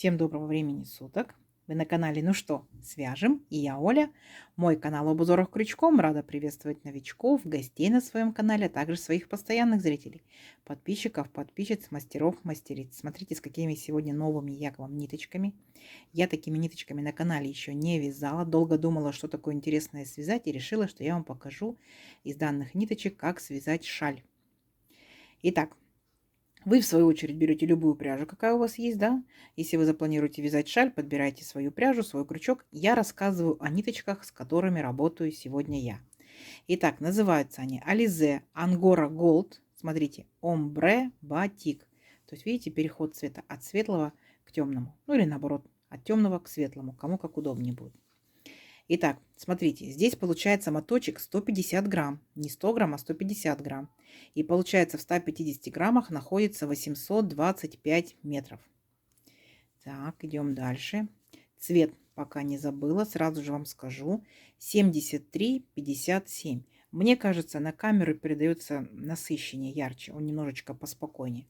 Всем доброго времени суток. Вы на канале «Ну что, свяжем?» И я Оля. Мой канал об узорах крючком. Рада приветствовать новичков, гостей на своем канале, а также своих постоянных зрителей, подписчиков, подписчиц, мастеров, мастериц. Смотрите, с какими сегодня новыми я к вам ниточками. Я такими ниточками на канале еще не вязала. Долго думала, что такое интересное связать, и решила, что я вам покажу из данных ниточек, как связать шаль. Итак, вы, в свою очередь, берете любую пряжу, какая у вас есть, да? Если вы запланируете вязать шаль, подбирайте свою пряжу, свой крючок. Я рассказываю о ниточках, с которыми работаю сегодня я. Итак, называются они Alize Angora Gold. Смотрите, Ombre Batik. То есть, видите, переход цвета от светлого к темному. Ну или наоборот, от темного к светлому. Кому как удобнее будет. Итак, смотрите, здесь получается моточек 150 грамм. Не 100 грамм, а 150 грамм. И получается в 150 граммах находится 825 метров. Так, идем дальше. Цвет пока не забыла, сразу же вам скажу. 73-57. Мне кажется, на камеру передается насыщеннее, ярче. Он немножечко поспокойнее.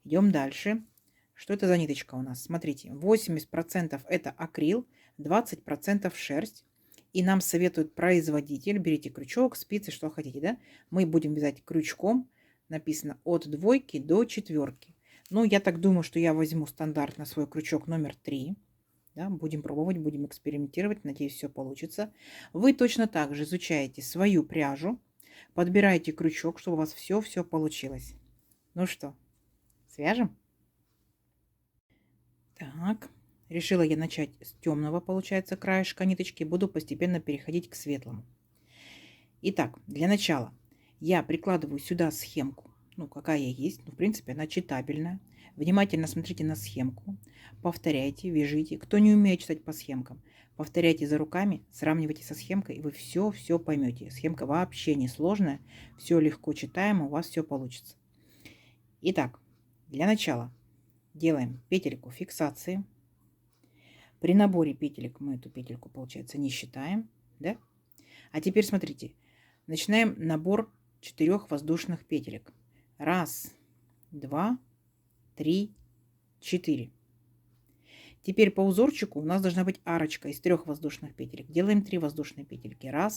Идем дальше. Что это за ниточка у нас? Смотрите, 80% это акрил, 20% шерсть. И нам советует производитель, берите крючок, спицы, что хотите, да? Мы будем вязать крючком, написано от 2 до 4. Ну, я так думаю, что я возьму стандартно свой крючок номер 3. Да? Будем пробовать, будем экспериментировать, надеюсь, все получится. Вы точно так же изучаете свою пряжу, подбираете крючок, чтобы у вас все получилось. Ну что, свяжем? Так, решила я начать с темного, получается, краешка ниточки. Буду постепенно переходить к светлому. Итак, для начала я прикладываю сюда схемку. Ну, какая есть. Ну, в принципе, она читабельная. Внимательно смотрите на схемку. Повторяйте, вяжите. Кто не умеет читать по схемкам, повторяйте за руками, сравнивайте со схемкой, и вы все поймете. Схемка вообще не сложная. Все легко читаемо, у вас все получится. Итак, для начала делаем петельку фиксации. При наборе петелек мы эту петельку, получается, не считаем, да? А теперь смотрите, начинаем набор 4 воздушных петелек. 1, 2, 3, 4. Теперь по узорчику у нас должна быть арочка из 3 воздушных петелек. Делаем 3 воздушные петельки. 1,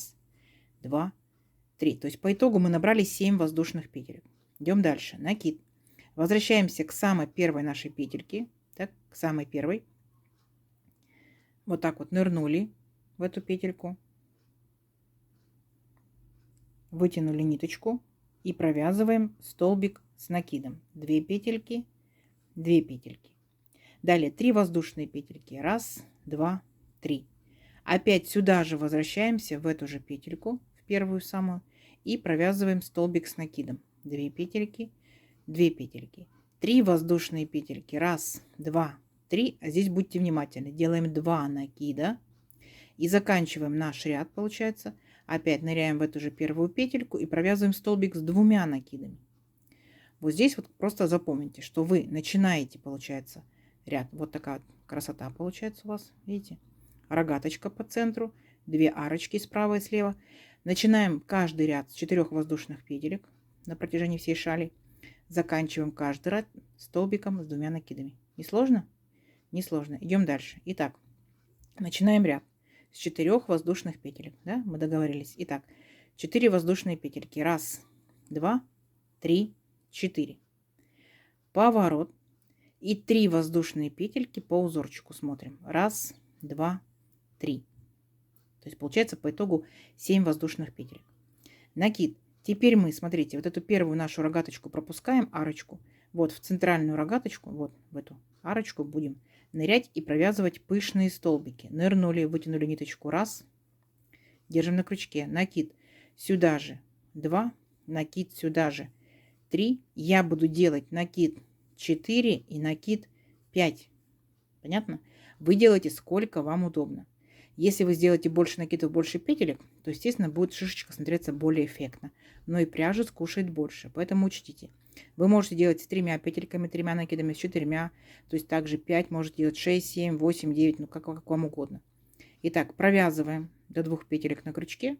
2, 3. То есть по итогу мы набрали 7 воздушных петелек. Идем дальше. Накид. Возвращаемся к самой первой нашей петельке. Так, к самой первой. Вот так вот нырнули в эту петельку. Вытянули ниточку и провязываем столбик с накидом. 2 петельки, 2 петельки. Далее 3 воздушные петельки. 1, 2, 3. Опять сюда же возвращаемся в эту же петельку, в первую самую, и провязываем столбик с накидом. 2 петельки, 2 петельки. 3 воздушные петельки. 1, 2, 3. А здесь будьте внимательны. Делаем 2 накида и заканчиваем наш ряд, получается. Опять ныряем в эту же первую петельку и провязываем столбик с 2 накидами. Вот здесь вот просто запомните, что вы начинаете, получается, ряд. Вот такая вот красота получается у вас, видите? Рогаточка по центру, 2 арочки справа и слева. Начинаем каждый ряд с 4 воздушных петелек на протяжении всей шали. Заканчиваем каждый ряд столбиком с 2 накидами. Не сложно? Не сложно. Идем дальше. Итак, начинаем ряд с 4 воздушных петелек. Да? Мы договорились. Итак, 4 воздушные петельки. 1, 2, 3, 4. Поворот. И 3 воздушные петельки по узорчику смотрим. 1, 2, 3. То есть получается по итогу 7 воздушных петелек. Накид. Теперь мы, смотрите, вот эту первую нашу рогаточку пропускаем, арочку. Вот в центральную рогаточку, вот в эту арочку будем нырять и провязывать пышные столбики. Нырнули, вытянули ниточку. 1. Держим на крючке. Накид сюда же. 2. Накид сюда же. 3. Я буду делать накид 4 и накид 5. Понятно? Вы делаете сколько вам удобно. Если вы сделаете больше накидов, больше петелек, то, естественно, будет шишечка смотреться более эффектно. Но и пряжа скушает больше. Поэтому учтите. Вы можете делать с 3 петельками, 3 накидами, с 4. То есть также 5, можете делать 6, 7, 8, 9, ну как вам угодно. Итак, провязываем до 2 петелек на крючке,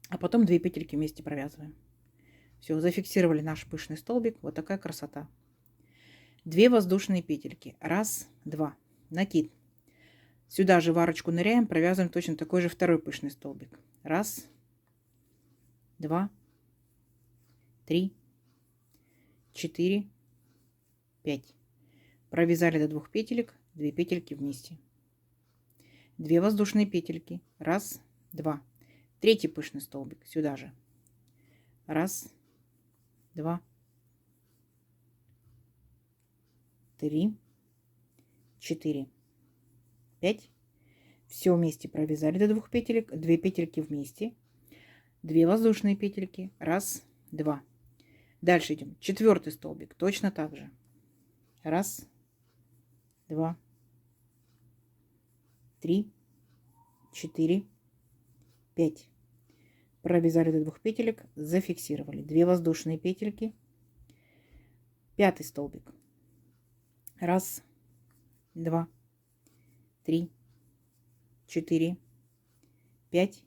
а потом 2 петельки вместе провязываем. Все, зафиксировали наш пышный столбик. Вот такая красота. 2 воздушные петельки. Раз, два. Накид. Сюда же в арочку ныряем, провязываем точно такой же второй пышный столбик. Раз, два, три, 4, 5. Провязали до 2 петелек, 2 петельки вместе. 2 воздушные петельки. Раз, два. Третий пышный столбик сюда же. Раз, два, 3, 4, 5. Все вместе провязали до 2 петелек, 2 петельки вместе. 2 воздушные петельки. Раз, два. Дальше идем. Четвертый столбик. Точно так же. Раз, два, 3, 4, 5. Провязали до 2 петелек, зафиксировали. 2 воздушные петельки. Пятый столбик. Раз, два, 3, 4, 5.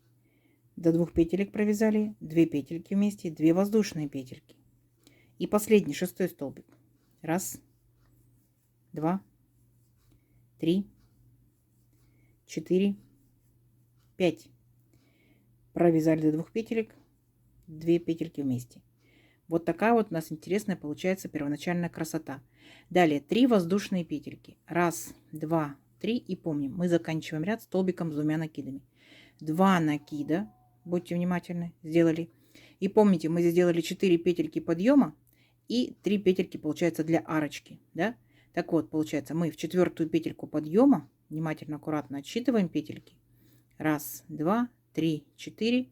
До 2 петелек провязали, 2 петельки вместе, 2 воздушные петельки. И последний, шестой столбик. Раз, два, 3, 4, 5. Провязали до 2 петелек, 2 петельки вместе. Вот такая вот у нас интересная получается первоначальная красота. Далее 3 воздушные петельки. Раз, два, 3. И помним, мы заканчиваем ряд столбиком с 2 накидами. 2 накида, будьте внимательны, сделали. И помните, мы здесь сделали 4 петельки подъема и 3 петельки, получается, для арочки. Да? Так вот, получается, мы в 4-ю петельку подъема внимательно, аккуратно отсчитываем петельки. Раз, два, 3, 4.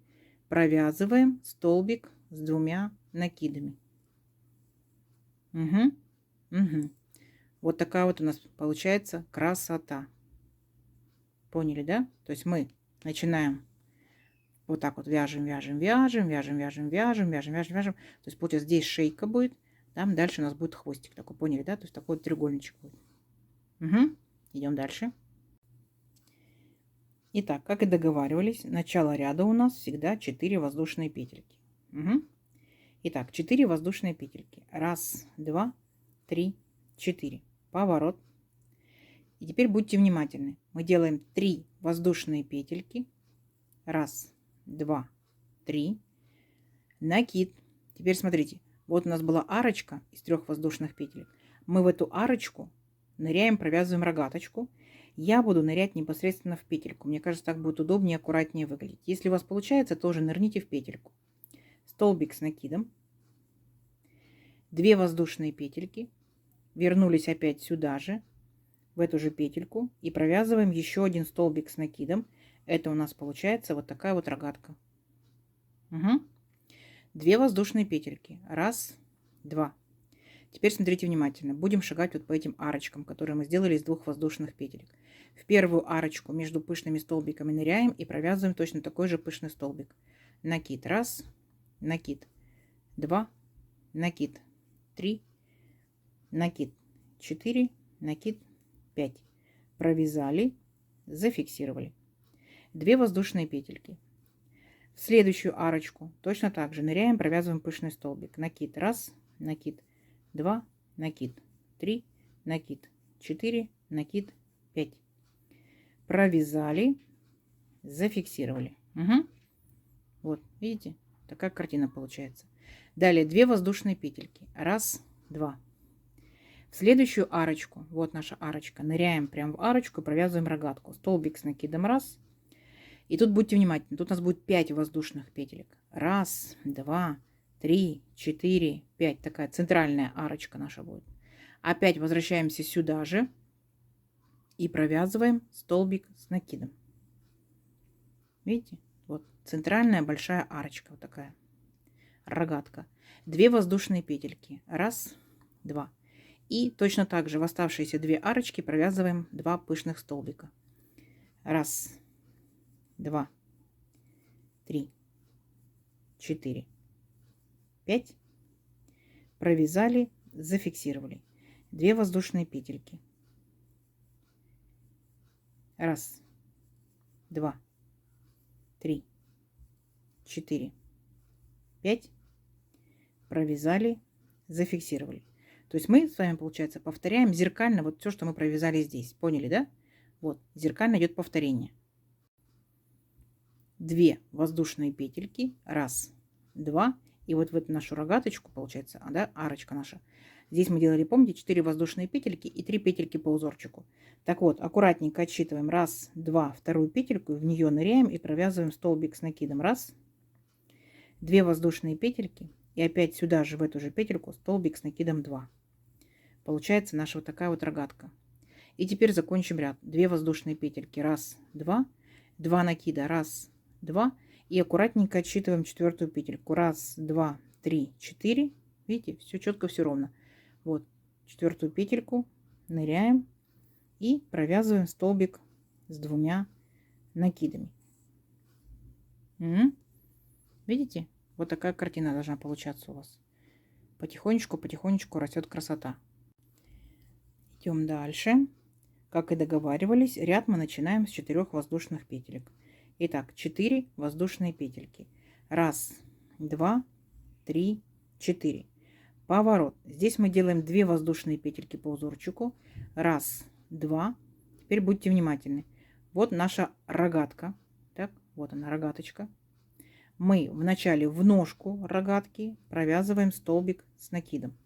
Провязываем столбик с 2 накидами. Угу, угу. Вот такая вот у нас получается красота. Поняли, да? То есть мы начинаем вот так вот вяжем, вяжем, вяжем, вяжем, вяжем, вяжем, вяжем, вяжем, вяжем. То есть получается здесь шейка будет, там дальше у нас будет хвостик такой, поняли, да? То есть такой вот треугольничек будет. Угу. Идем дальше. Итак, как и договаривались, начало ряда у нас всегда 4 воздушные петельки. Угу. Итак, 4 воздушные петельки. Раз, два, 3, 4. Поворот. И теперь будьте внимательны. Мы делаем 3 воздушные петельки. Раз, два, 3. Накид. Теперь смотрите. Вот у нас была арочка из 3 воздушных петелек. Мы в эту арочку ныряем, провязываем рогаточку. Я буду нырять непосредственно в петельку. Мне кажется, так будет удобнее, аккуратнее выглядеть. Если у вас получается, тоже нырните в петельку. Столбик с накидом. 2 воздушные петельки. Вернулись опять сюда же, в эту же петельку. И провязываем еще один столбик с накидом. Это у нас получается вот такая вот рогатка. Угу. 2 воздушные петельки. Раз, два. Теперь смотрите внимательно. Будем шагать вот по этим арочкам, которые мы сделали из 2 воздушных петелек. В первую арочку между пышными столбиками ныряем и провязываем точно такой же пышный столбик. Накид. Раз, накид. 2, накид. 3, накид. 4, накид. 5. Провязали, зафиксировали. 2 воздушные петельки. В следующую арочку точно так же ныряем, провязываем пышный столбик. Накид. Раз, накид. 2, накид. 3, накид. 4, накид. 5. Провязали, зафиксировали. Угу. Вот, видите, такая картина получается. Далее 2 воздушные петельки. Раз, два. В следующую арочку, вот наша арочка, ныряем прямо в арочку, провязываем рогатку. Столбик с накидом. Раз. И тут будьте внимательны. Тут у нас будет 5 воздушных петелек. Раз, два, 3, 4, 5. Такая центральная арочка наша будет. Опять возвращаемся сюда же и провязываем столбик с накидом. Видите? Вот центральная большая арочка. Вот такая рогатка. 2 воздушные петельки. Раз, два. И точно так же в оставшиеся 2 арочки провязываем 2 пышных столбика. Раз, два, 3, 4, 5. Провязали, зафиксировали. 2 воздушные петельки. Раз, два, 3, 4, 5. Провязали, зафиксировали. То есть мы с вами, получается, повторяем зеркально вот все, что мы провязали здесь. Поняли, да? Вот, зеркально идет повторение. 2 воздушные петельки, раз, два, и вот в эту нашу рогаточку, получается, да, арочка наша. Здесь мы делали, помните, 4 воздушные петельки и 3 петельки по узорчику. Так вот, аккуратненько отсчитываем, раз, два, вторую петельку, в нее ныряем и провязываем столбик с накидом, раз, 2 воздушные петельки, и опять сюда же, в эту же петельку, столбик с накидом 2. Получается наша вот такая вот рогатка. И теперь закончим ряд. 2 воздушные петельки, раз, два, 2 накида, раз, два, и аккуратненько отсчитываем четвертую петельку, раз, два, три, 4. Видите, все четко, все ровно. Вот четвертую петельку ныряем и провязываем столбик с 2 накидами. Видите, вот такая картина должна получаться у вас. Потихонечку, потихонечку растет красота. Идем дальше. Как и договаривались, ряд мы начинаем с 4 воздушных петелек. Итак, 4 воздушные петельки. Раз, два, три, 4. Поворот. Здесь мы делаем 2 воздушные петельки по узорчику. Раз, два. Теперь будьте внимательны. Вот наша рогатка. Так, вот она, рогаточка. Мы вначале в ножку рогатки провязываем столбик с накидом.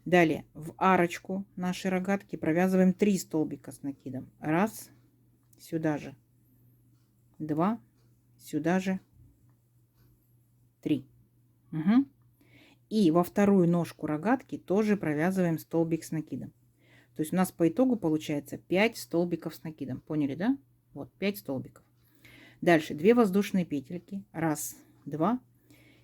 Далее в арочку нашей рогатки провязываем 3 столбика с накидом. Раз, сюда же, 2, сюда же, 3. Угу. И во вторую ножку рогатки тоже провязываем столбик с накидом. То есть у нас по итогу получается 5 столбиков с накидом. Поняли, да? Вот 5 столбиков. Дальше 2 воздушные петельки. Раз, два.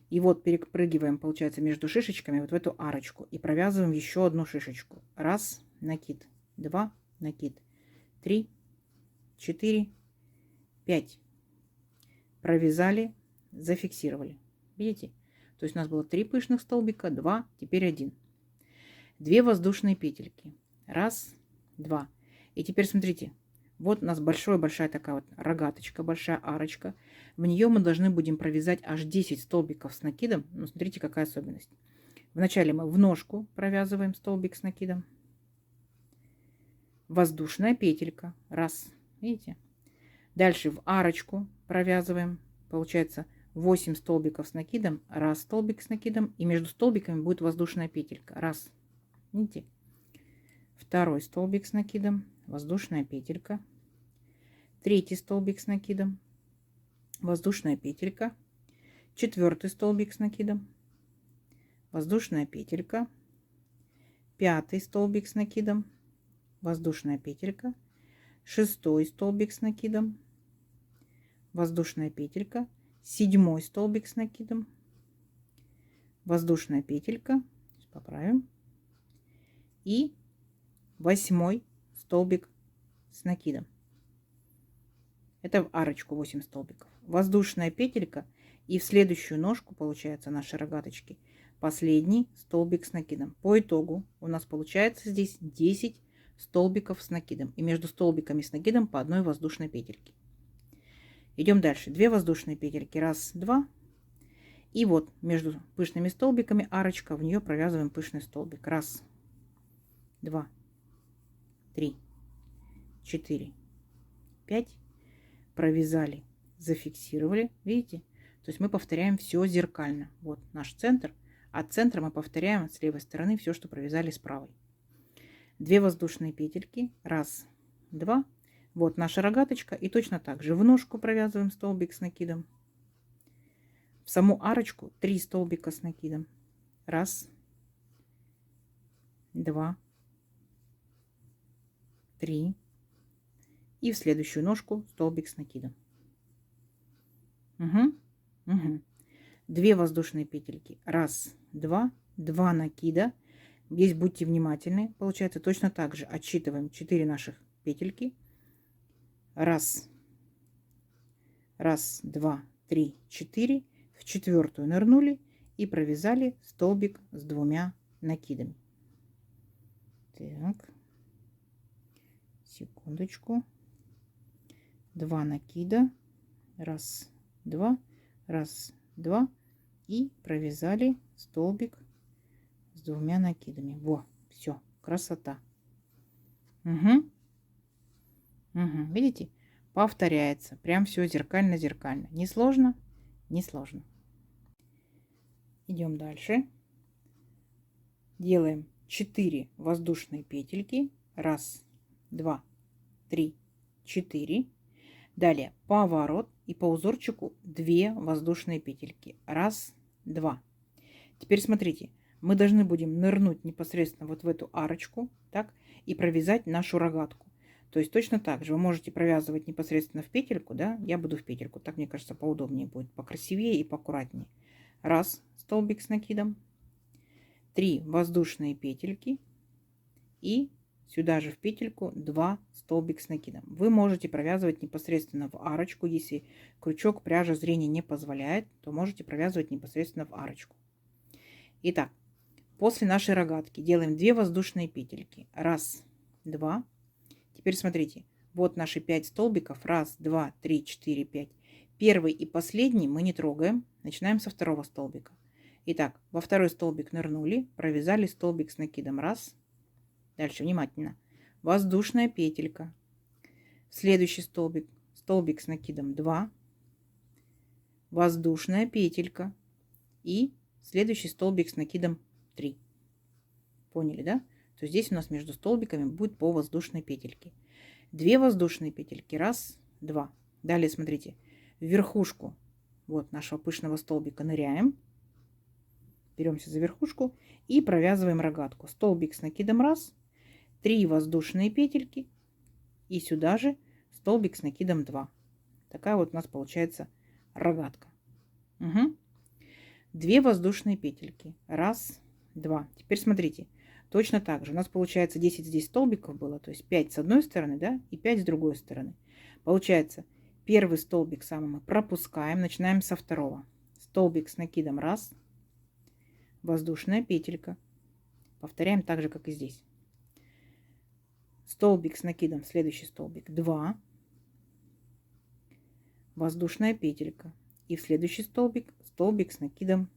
И вот перепрыгиваем, получается, между шишечками вот в эту арочку. И провязываем еще одну шишечку. Раз, накид, 2, накид, 3, 4, 5. Провязали, зафиксировали. Видите? То есть у нас было 3 пышных столбика, 2, теперь 1. 2 воздушные петельки. Раз, два. И теперь смотрите. Вот у нас большая такая вот рогаточка, большая арочка. В нее мы должны будем провязать аж 10 столбиков с накидом. Ну, смотрите, какая особенность. Вначале мы в ножку провязываем столбик с накидом. Воздушная петелька. Раз. Видите? Дальше в арочку провязываем. Получается 8 столбиков с накидом. Раз столбик с накидом. И между столбиками будет воздушная петелька. Раз. Видите? Второй столбик с накидом. Воздушная петелька. Третий столбик с накидом. Воздушная петелька. Четвертый столбик с накидом. Воздушная петелька. Пятый столбик с накидом. Воздушная петелька. Шестой столбик с накидом. Воздушная петелька. Седьмой столбик с накидом. Воздушная петелька. Поправим. И 8 столбик с накидом. Это в арочку 8 столбиков. Воздушная петелька. И в следующую ножку, получается, нашей рогаточки, последний столбик с накидом. По итогу у нас получается здесь 10 столбиков с накидом. И между столбиками с накидом по одной воздушной петельке. Идем дальше. 2 воздушные петельки. Раз, два. И вот между пышными столбиками арочка. В нее провязываем пышный столбик. Раз, два, 3, 4, 5. Провязали, зафиксировали. Видите? То есть мы повторяем все зеркально. Вот наш центр. От центра мы повторяем с левой стороны все, что провязали с правой. 2 воздушные петельки. Раз, два. Вот наша рогаточка. И точно так же в ножку провязываем столбик с накидом. В саму арочку 3 столбика с накидом. Раз, два, 3. И в следующую ножку столбик с накидом. Угу. 2 воздушные петельки. Раз, два, 2 накида. Здесь будьте внимательны. Получается точно так же. Отсчитываем 4 наших петельки. Раз, два, 3, 4. В четвертую нырнули и провязали столбик с 2 накидами. Так. Секундочку. 2 накида. Раз, два, раз, два. И провязали столбик с двумя накидами. Во, все, красота. Угу. Угу. Видите? Повторяется. Прям все зеркально-зеркально. Не сложно? Не сложно. Идем дальше. Делаем 4 воздушные петельки. Раз, два, три, 4. Далее поворот и по узорчику 2 воздушные петельки. Раз, два. Теперь смотрите, мы должны будем нырнуть непосредственно вот в эту арочку, так, и провязать нашу рогатку. То есть точно так же вы можете провязывать непосредственно в петельку, да, я буду в петельку, так мне кажется поудобнее будет, покрасивее и поаккуратнее. Раз, столбик с накидом, 3 воздушные петельки и сюда же в петельку 2 столбик с накидом. Вы можете провязывать непосредственно в арочку, если крючок пряжа зрения не позволяет, то можете провязывать непосредственно в арочку. Итак, после нашей рогатки делаем 2 воздушные петельки. Раз, два. Теперь смотрите, вот наши 5 столбиков. Раз, два, три, 4, 5. Первый и последний мы не трогаем. Начинаем со второго столбика. Итак, во второй столбик нырнули, провязали столбик с накидом. Раз. Дальше внимательно. Воздушная петелька. Следующий столбик. Столбик с накидом 2. Воздушная петелька. И следующий столбик с накидом 3. Поняли, да? То здесь у нас между столбиками будет по воздушной петельке. 2 воздушные петельки. Раз, два. Далее смотрите. В верхушку вот нашего пышного столбика ныряем. Беремся за верхушку и провязываем рогатку. Столбик с накидом раз. 3 воздушные петельки. И сюда же столбик с накидом 2. Такая вот у нас получается рогатка. Угу. 2 воздушные петельки. Раз, два. Теперь смотрите. Точно так же. У нас получается 10 здесь столбиков было. То есть 5 с одной стороны, да, и 5 с другой стороны. Получается, первый столбик самый мы пропускаем. Начинаем со второго. Столбик с накидом раз. Воздушная петелька. Повторяем так же, как и здесь. Столбик с накидом, следующий столбик 2. Воздушная петелька. И в следующий столбик, столбик с накидом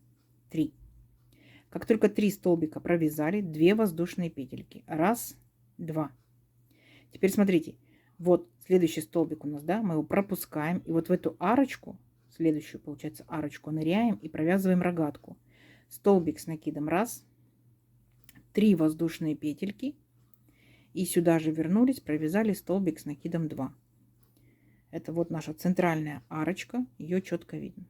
3. Как только 3 столбика провязали, 2 воздушные петельки. Раз, два. Теперь смотрите, вот следующий столбик у нас, да, мы его пропускаем. И вот в эту арочку, следующую, получается, арочку ныряем и провязываем рогатку. Столбик с накидом раз, 3 воздушные петельки. И сюда же вернулись, провязали столбик с накидом 2. Это вот наша центральная арочка, ее четко видно.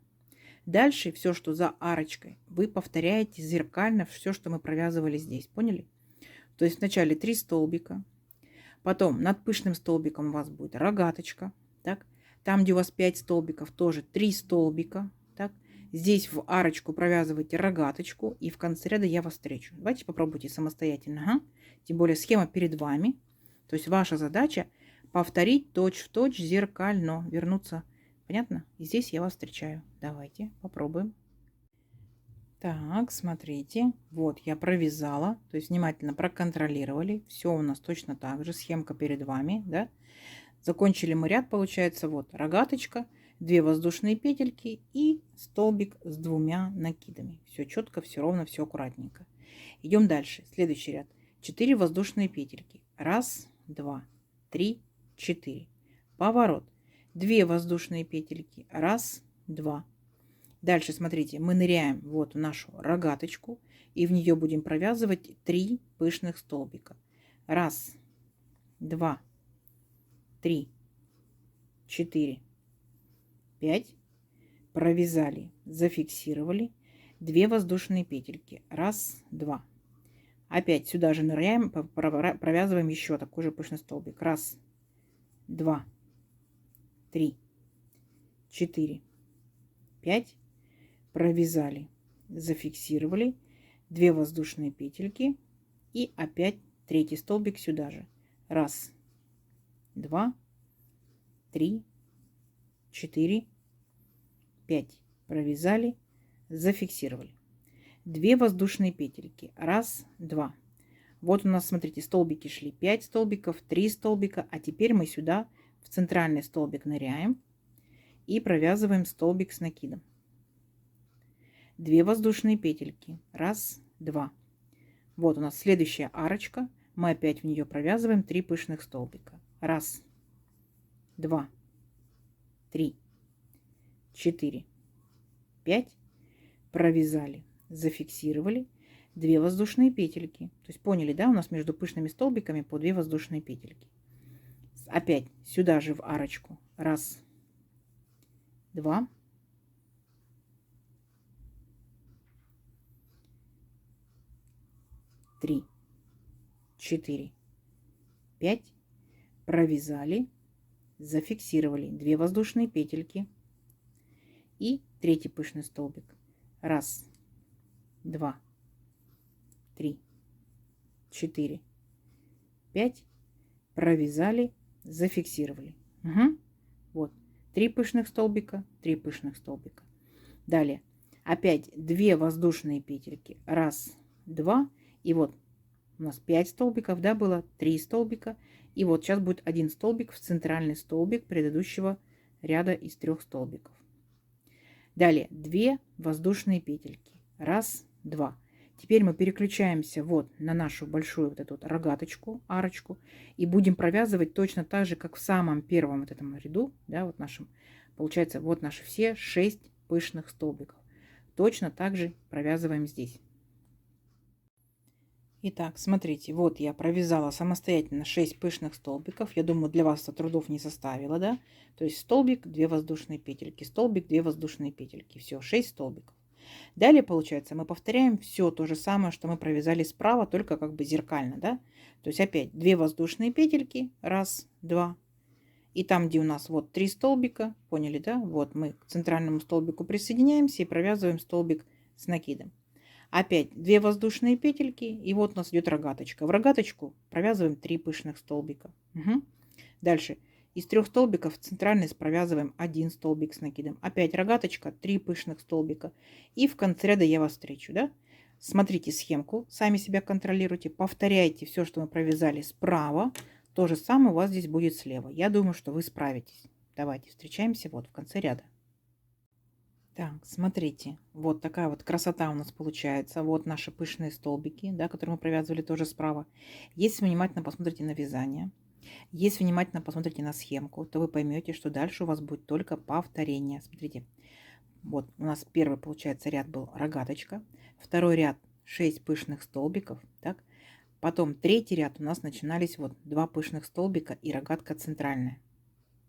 Дальше все, что за арочкой, вы повторяете зеркально все, что мы провязывали здесь. Поняли? То есть вначале 3 столбика, потом над пышным столбиком у вас будет рогаточка. Так? Там, где у вас 5 столбиков, тоже 3 столбика. Так? Здесь в арочку провязывайте рогаточку, и в конце ряда я вас встречу. Давайте попробуйте самостоятельно. Ага. Тем более схема перед вами. То есть ваша задача повторить точь-в-точь зеркально, вернуться. Понятно? И здесь я вас встречаю. Давайте попробуем. Так, смотрите. Вот я провязала. То есть внимательно проконтролировали. Все у нас точно так же. Схемка перед вами. Да? Закончили мы ряд. Получается вот рогаточка, 2 воздушные петельки и столбик с 2 накидами. Все четко, все ровно, все аккуратненько. Идем дальше. Следующий ряд. 4 воздушные петельки. Раз, два, три, 4. Поворот. 2 воздушные петельки. Раз, два. Дальше, смотрите, мы ныряем вот в нашу рогаточку. И в нее будем провязывать 3 пышных столбика. Раз, два, 3, 4, 5. Провязали, зафиксировали. 2 воздушные петельки. Раз, два. Опять сюда же ныряем, провязываем еще такой же пышный столбик. Раз, два, 3, 4, 5. Провязали, зафиксировали. 2 воздушные петельки. И опять 3 столбик сюда же. Раз, два, 3, 4, 5. Провязали, зафиксировали. 2 воздушные петельки. Раз, два. Вот у нас, смотрите, столбики шли. 5 столбиков, 3 столбика. А теперь мы сюда в центральный столбик ныряем и провязываем столбик с накидом. 2 воздушные петельки. Раз, два. Вот у нас следующая арочка. Мы опять в нее провязываем 3 пышных столбика. Раз, два, три, 4, 5. Провязали, зафиксировали. 2 воздушные петельки. То есть поняли, да, у нас между пышными столбиками по 2 воздушные петельки. Опять сюда же в арочку. Раз, два, 3, 4, 5. Провязали, зафиксировали 2 воздушные петельки и третий пышный столбик. Раз, два, 3, 4, 5. Провязали, зафиксировали. Угу. Вот 3 пышных столбика, 3 пышных столбика. Далее опять 2 воздушные петельки. Раз, два. И вот у нас 5 столбиков, да, было 3 столбика. И вот сейчас будет 1 столбик в центральный столбик предыдущего ряда из 3 столбиков. Далее 2 воздушные петельки. Раз, два. Теперь мы переключаемся вот на нашу большую вот эту вот рогаточку, арочку. И будем провязывать точно так же, как в самом первом вот этом ряду. Да, вот нашем, получается, вот наши все 6 пышных столбиков. Точно так же провязываем здесь. Итак, смотрите, вот я провязала самостоятельно 6 пышных столбиков. Я думаю, для вас это трудов не составило, да? То есть столбик, 2 воздушные петельки, столбик, 2 воздушные петельки. Все, 6 столбиков. Далее, получается, мы повторяем все то же самое, что мы провязали справа, только как бы зеркально, да? То есть опять 2 воздушные петельки, раз, два. И там, где у нас вот 3 столбика, поняли, да? Вот мы к центральному столбику присоединяемся и провязываем столбик с накидом. Опять 2 воздушные петельки, и вот у нас идет рогаточка. В рогаточку провязываем 3 пышных столбика. Угу. Дальше из 3 столбиков центральный провязываем 1 столбик с накидом. Опять рогаточка, 3 пышных столбика. И в конце ряда я вас встречу, да? Смотрите схемку, сами себя контролируйте, повторяйте все, что мы провязали справа. То же самое у вас здесь будет слева. Я думаю, что вы справитесь. Давайте встречаемся вот в конце ряда. Так, смотрите, вот такая вот красота у нас получается. Вот наши пышные столбики, да, которые мы провязывали тоже справа. Если внимательно посмотрите на вязание, если внимательно посмотрите на схемку, то вы поймете, что дальше у вас будет только повторение. Смотрите, вот у нас первый, получается, ряд был рогаточка, второй ряд 6 пышных столбиков, так. Потом третий ряд у нас начинались вот 2 пышных столбика и рогатка центральная.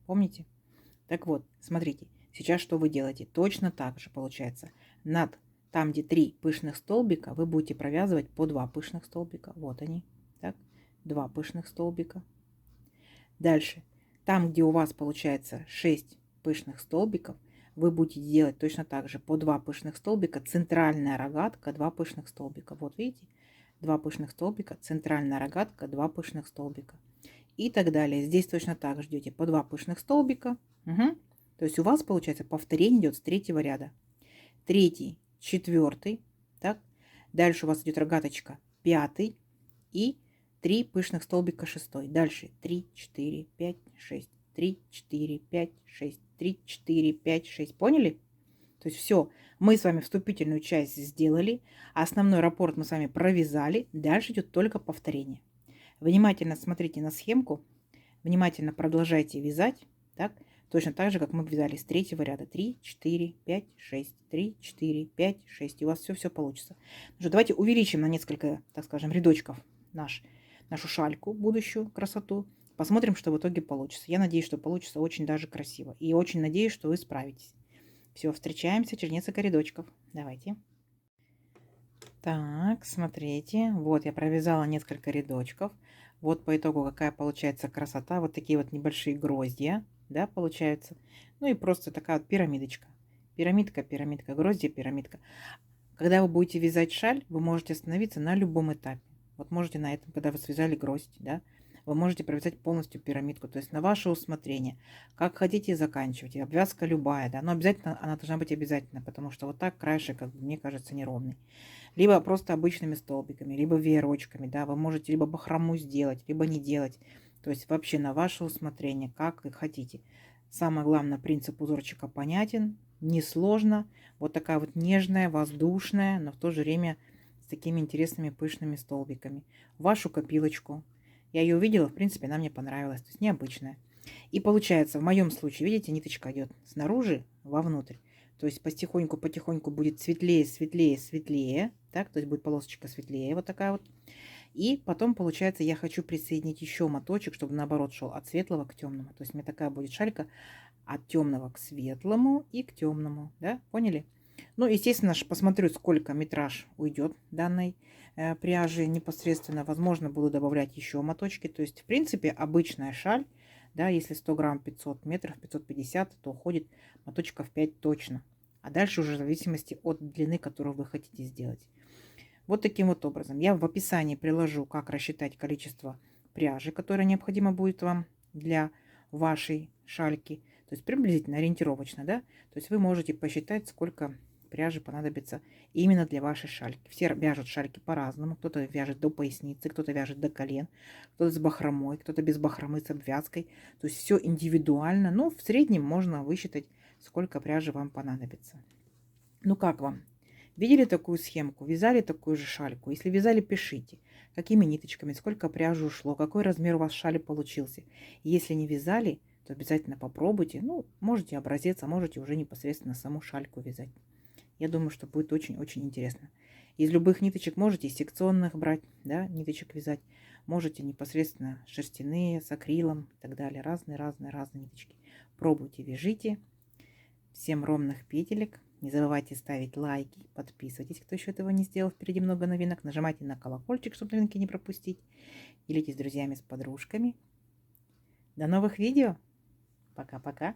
Помните? Так вот, смотрите. Сейчас что вы делаете? Точно так же получается. Там, где 3 пышных столбика, вы будете провязывать по 2 пышных столбика. Вот они. Так, 2 пышных столбика. Дальше. Там, где у вас получается 6 пышных столбиков, вы будете делать точно так же по 2 пышных столбика. Центральная рогатка, 2 пышных столбика. Вот видите? 2 пышных столбика, центральная рогатка, 2 пышных столбика. И так далее. Здесь точно так же ждете по 2 пышных столбика. Угу. То есть у вас, получается, повторение идет с третьего ряда. Третий, четвертый. Так. Дальше у вас идет рогаточка пятый и 3 пышных столбика шестой. Дальше 3, 4, 5, 6. 3, 4, 5, 6. 3, 4, 5, 6. Поняли? То есть все. Мы с вами вступительную часть сделали. Основной раппорт мы с вами провязали. Дальше идет только повторение. Внимательно смотрите на схемку. Внимательно продолжайте вязать. Так. Точно так же, как мы вязали с третьего ряда. 3, 4, 5, 6. 3, 4, 5, 6. И у вас все получится. Ну что, давайте увеличим на несколько, так скажем, рядочков нашу шальку, будущую красоту. Посмотрим, что в итоге получится. Я надеюсь, что получится очень даже красиво. И очень надеюсь, что вы справитесь. Все, встречаемся через несколько рядочков. Давайте. Так, смотрите. Вот я провязала несколько рядочков. Вот по итогу какая получается красота. Вот такие вот небольшие гроздья. Да, получается. Ну и просто такая вот пирамидочка. Пирамидка, пирамидка, гроздья, пирамидка. Когда вы будете вязать шаль, вы можете остановиться на любом этапе. Вот можете на этом, когда вы связали гроздь, да, вы можете провязать полностью пирамидку, то есть на ваше усмотрение. Как хотите, заканчивайте. Обвязка любая, да, но обязательно она должна быть обязательно, потому что вот так краешек, как бы, мне кажется, неровный. Либо просто обычными столбиками, либо веерочками, да, вы можете либо бахрому сделать, либо не делать. То есть вообще на ваше усмотрение, как вы хотите. Самое главное, принцип узорчика понятен, несложно. Вот такая вот нежная, воздушная, но в то же время с такими интересными пышными столбиками в вашу копилочку. Я ее увидела, в принципе, она мне понравилась, то есть необычная. И получается, в моем случае, видите, ниточка идет снаружи вовнутрь. То есть потихоньку будет светлее, светлее, светлее. Так, то есть будет полосочка светлее, вот такая вот. И потом, получается, я хочу присоединить еще моточек, чтобы наоборот шел от светлого к темному. То есть у меня такая будет шалька от темного к светлому и к темному. Да, поняли? Ну, естественно, посмотрю, сколько метраж уйдет данной пряжи непосредственно. Возможно, буду добавлять еще моточки. То есть, в принципе, обычная шаль, да, если 100 грамм 500 метров, 550, то уходит моточков 5 точно. А дальше уже в зависимости от длины, которую вы хотите сделать. Вот таким вот образом. Я в описании приложу, как рассчитать количество пряжи, которое необходимо будет вам для вашей шальки. То есть приблизительно, ориентировочно, да? То есть вы можете посчитать, сколько пряжи понадобится именно для вашей шальки. Все вяжут шальки по-разному. Кто-то вяжет до поясницы, кто-то вяжет до колен, кто-то с бахромой, кто-то без бахромы, с обвязкой. То есть все индивидуально, но в среднем можно высчитать, сколько пряжи вам понадобится. Ну как вам? Видели такую схемку? Вязали такую же шальку? Если вязали, пишите, какими ниточками, сколько пряжи ушло, какой размер у вас шали получился. Если не вязали, то обязательно попробуйте. Ну, можете образец, а можете уже непосредственно саму шальку вязать. Я думаю, что будет очень-очень интересно. Из любых ниточек можете секционных брать, да, ниточек вязать. Можете непосредственно шерстяные, с акрилом и так далее. Разные ниточки. Пробуйте, вяжите. Всем ровных петелек. Не забывайте ставить лайки, подписывайтесь, кто еще этого не сделал. Впереди много новинок. Нажимайте на колокольчик, чтобы новинки не пропустить. Делитесь с друзьями, с подружками. До новых видео. Пока-пока.